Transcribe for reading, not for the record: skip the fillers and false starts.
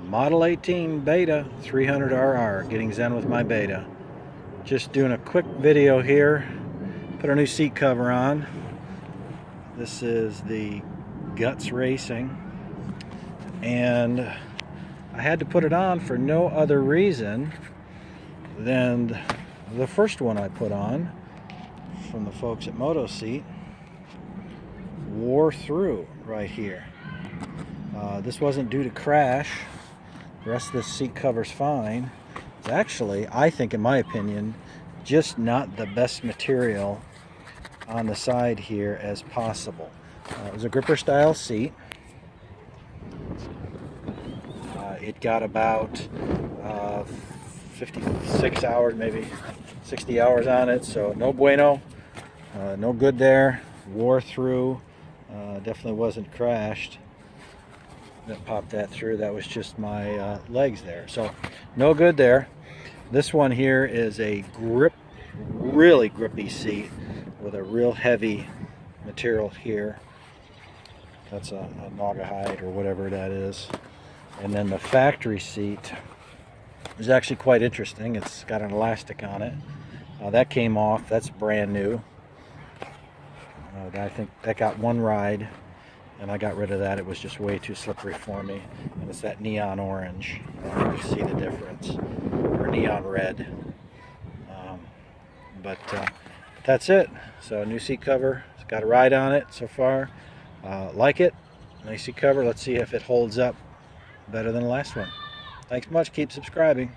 Model 18 Beta 300RR, getting zen with my Beta. Just doing a quick video here. Put our new seat cover on. This is the Guts Racing, and I had to put it on for no other reason than the first one I put on from the folks at Moto Seat wore through right here. This wasn't due to crash. The rest of the seat cover's fine. It's actually, I think in my opinion, just not the best material on the side here as possible. It was a gripper style seat. It got about 56 hours, maybe 60 hours on it, so no bueno, no good there. Wore through, definitely wasn't crashed. That popped that through. That was just my legs there, so no good there. This one here is a really grippy seat with a real heavy material here. That's a Naugahyde or whatever that is. And then the factory seat is actually quite interesting. It's got an elastic on it. That came off. That's brand new. I think that got one ride, and I got rid of that. It was just way too slippery for me. And it's that neon orange. You can see the difference. Or neon red. But that's it. So new seat cover. It's got a ride on it so far. Like it. Nice seat cover. Let's see if it holds up better than the last one. Thanks much. Keep subscribing.